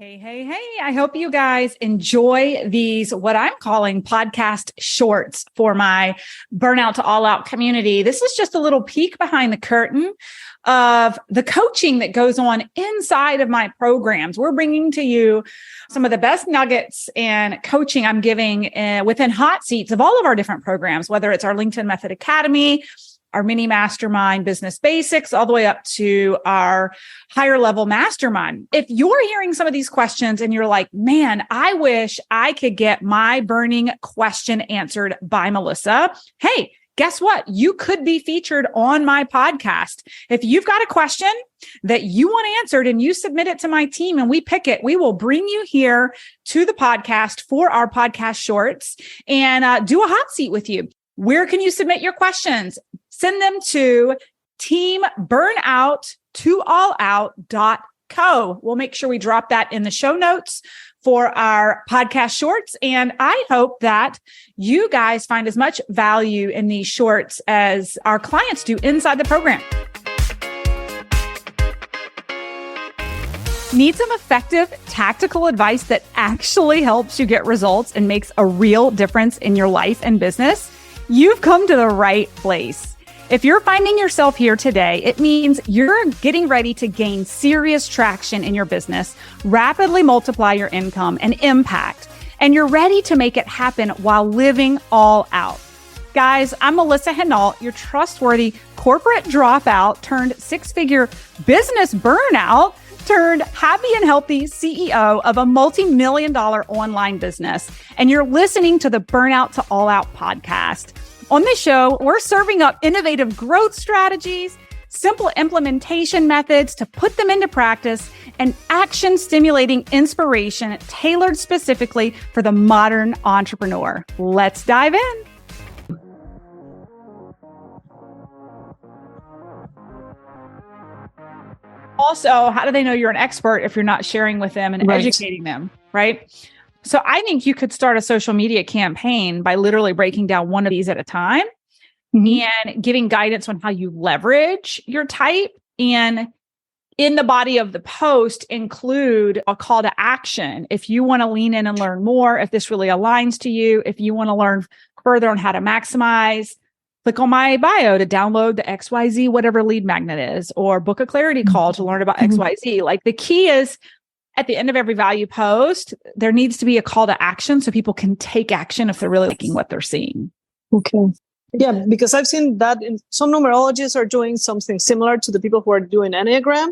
Hey, hey, hey. I hope you guys enjoy these, what I'm calling podcast shorts for my Burnout to All Out community. This is just a little peek behind the curtain of the coaching that goes on inside of my programs. We're bringing to you some of the best nuggets and coaching I'm giving within hot seats of all of our different programs, whether it's our LinkedIn Method Academy, our mini mastermind business basics, all the way up to our higher level mastermind. If you're hearing some of these questions and you're like, man, I wish I could get my burning question answered by Melissa. Hey, guess what? You could be featured on my podcast. If you've got a question that you want answered and you submit it to my team and we pick it, we will bring you here to the podcast for our podcast shorts and do a hot seat with you. Where can you submit your questions? Send them to teamburnouttooallout.co. We'll make sure we drop that in the show notes for our podcast shorts. And I hope that you guys find as much value in these shorts as our clients do inside the program. Need some effective tactical advice that actually helps you get results and makes a real difference in your life and business? You've come to the right place. If you're finding yourself here today, it means you're getting ready to gain serious traction in your business, rapidly multiply your income and impact, and you're ready to make it happen while living all out. Guys, I'm Melissa Hinault, your trustworthy corporate dropout turned six-figure business burnout turned happy and healthy CEO of a multi-million-dollar online business. And you're listening to the Burnout to All Out podcast. On this show, we're serving up innovative growth strategies, simple implementation methods to put them into practice, and action-stimulating inspiration tailored specifically for the modern entrepreneur. Let's dive in. Also, how do they know you're an expert if you're not sharing with them and educating them, right? So I think you could start a social media campaign by literally breaking down one of these at a time and giving guidance on how you leverage your type. And in the body of the post, include a call to action. If you want to lean in and learn more, if this really aligns to you, if you want to learn further on how to maximize, click on my bio to download the XYZ, whatever lead magnet is, or book a clarity call to learn about XYZ. Like the key is, at the end of every value post, there needs to be a call to action so people can take action if they're really liking what they're seeing. Okay. Yeah, because I've seen that some numerologists are doing something similar to the people who are doing Enneagram,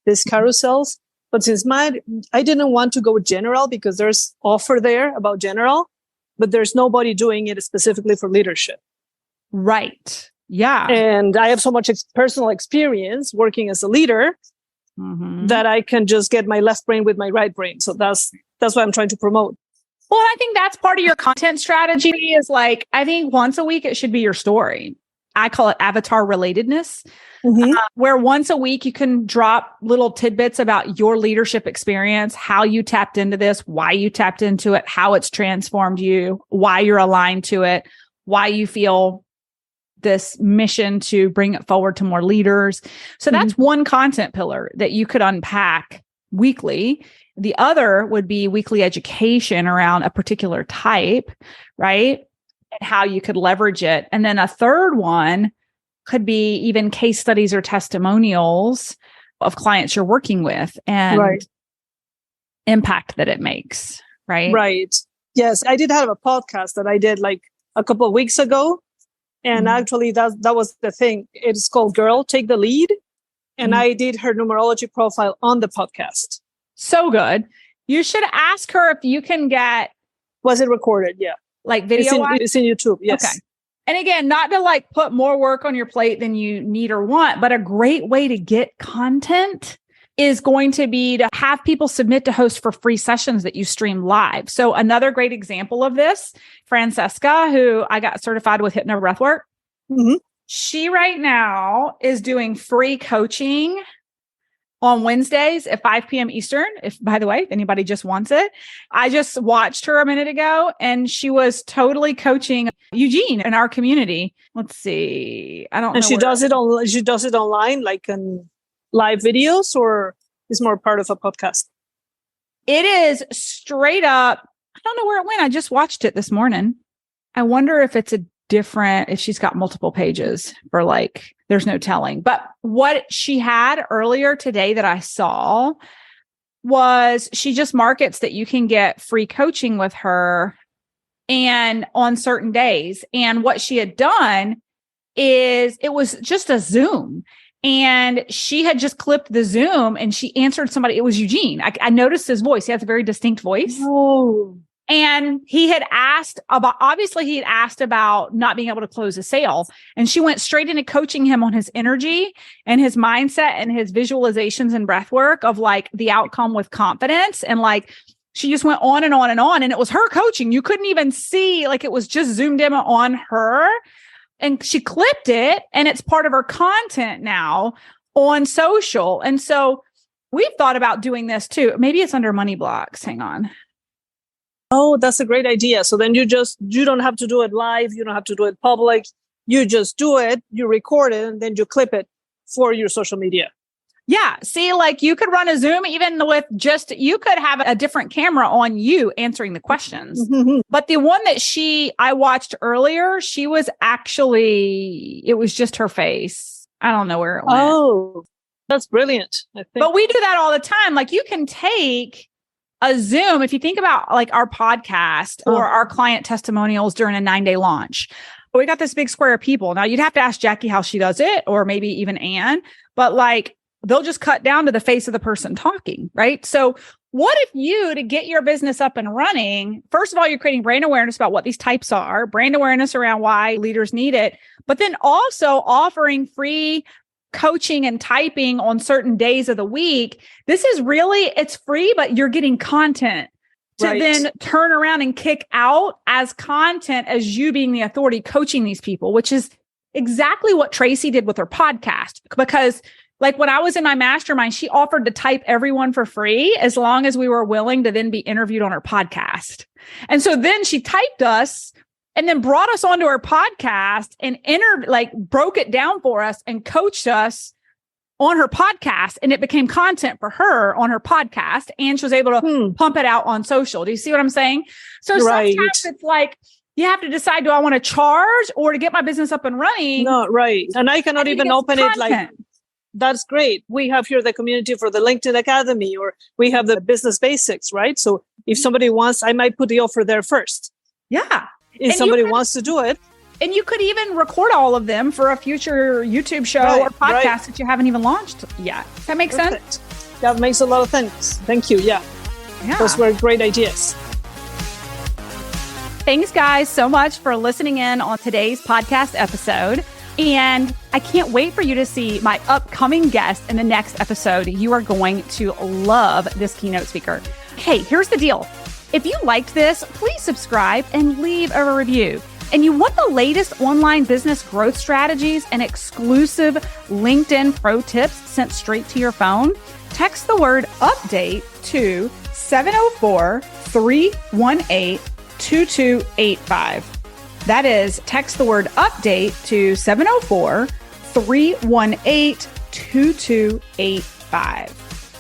these carousels. But since I didn't want to go general because there's offer there about general, but there's nobody doing it specifically for leadership. Right. Yeah. And I have so much personal experience working as a leader that I can just get my left brain with my right brain. So that's what I'm trying to promote. Well, I think that's part of your content strategy is like, I think once a week, it should be your story. I call it avatar relatedness, where once a week you can drop little tidbits about your leadership experience, how you tapped into this, why you tapped into it, how it's transformed you, why you're aligned to it, why you feel this mission to bring it forward to more leaders. So that's one content pillar that you could unpack weekly. The other would be weekly education around a particular type, right? And how you could leverage it. And then a third one could be even case studies or testimonials of clients you're working with and impact that it makes, right? Right. Yes. I did have a podcast that I did like a couple of weeks ago. And actually, that was the thing. It's called Girl, Take the Lead. And I did her numerology profile on the podcast. So good. You should ask her if you can get... Was it recorded? Yeah. Like video? It's in YouTube. Yes. Okay. And again, not to like put more work on your plate than you need or want, but a great way to get content is going to be to have people submit to host for free sessions that you stream live. So another great example of this, Francesca, who I got certified with Hypno Breathwork, she right now is doing free coaching on Wednesdays at 5 p.m. Eastern. If, by the way, if anybody just wants it, I just watched her a minute ago and she was totally coaching Eugene in our community. Let's see. I don't know. And she does it online, like in live videos, or is more part of a podcast? it is straight up. I don't know where it went. I just watched it this morning. I wonder if it's if she's got multiple pages for like, there's no telling. But what she had earlier today that I saw was she just markets that you can get free coaching with her and on certain days. And what she had done is it was just a Zoom. And she had just clipped the Zoom and she answered somebody. It was Eugene. I noticed his voice. He has a very distinct voice. Oh. And he had asked about not being able to close a sale. And she went straight into coaching him on his energy and his mindset and his visualizations and breath work of like the outcome with confidence. And like, she just went on and on and on. And it was her coaching. You couldn't even see, like it was just zoomed in on her. And she clipped it and it's part of her content now on social. And so we've thought about doing this too. Maybe it's under Money Blocks. Hang on. Oh, that's a great idea. So then you don't have to do it live. You don't have to do it public. You just do it, you record it, and then you clip it for your social media. Yeah. See, like you could run a Zoom even with you could have a different camera on you answering the questions. Mm-hmm. But the one that I watched earlier, she was it was just her face. I don't know where it went. Oh, that's brilliant. I think. But we do that all the time. Like you can take a Zoom, if you think about like our podcast or our client testimonials during a 9-day launch, we got this big square of people. Now you'd have to ask Jackie how she does it, or maybe even Anne, but like they'll just cut down to the face of the person talking, right? So what if to get your business up and running, first of all, you're creating brand awareness about what these types are, brand awareness around why leaders need it, but then also offering free coaching and typing on certain days of the week. This is it's free, but you're getting content to then turn around and kick out as content as you being the authority coaching these people, which is exactly what Tracy did with her podcast. Because like when I was in my mastermind, she offered to type everyone for free as long as we were willing to then be interviewed on her podcast. And so then she typed us and then brought us onto her podcast and broke it down for us and coached us on her podcast. And it became content for her on her podcast. And she was able to pump it out on social. Do you see what I'm saying? So sometimes it's like, you have to decide, do I want to charge or to get my business up and running? No, right. And I cannot even open it like, that's great. We have here the community for the LinkedIn Academy, or we have the business basics, right? So if somebody wants, I might put the offer there first. Yeah. If somebody wants to do it. And you could even record all of them for a future YouTube show or podcast that you haven't even launched yet. Does that make sense? That makes a lot of sense. Thank you. Yeah. Those were great ideas. Thanks, guys, so much for listening in on today's podcast episode. And I can't wait for you to see my upcoming guest in the next episode. You are going to love this keynote speaker. Hey, here's the deal. If you liked this, please subscribe and leave a review. And you want the latest online business growth strategies and exclusive LinkedIn pro tips sent straight to your phone? Text the word update to 704-318-2285. That is, text the word update to 704-318-2285.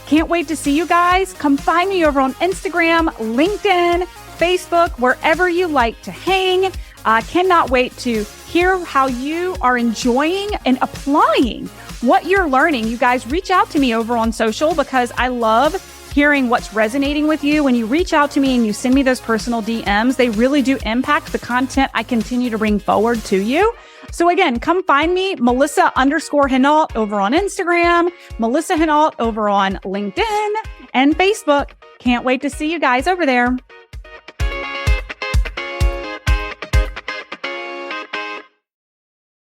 Can't wait to see you guys. Come find me over on Instagram, LinkedIn, Facebook, wherever you like to hang. Cannot wait to hear how you are enjoying and applying what you're learning. You guys reach out to me over on social because I love hearing what's resonating with you. When you reach out to me and you send me those personal DMs, they really do impact the content I continue to bring forward to you. So again, come find me, Melissa_Hinault over on Instagram, Melissa Hinault over on LinkedIn and Facebook. Can't wait to see you guys over there.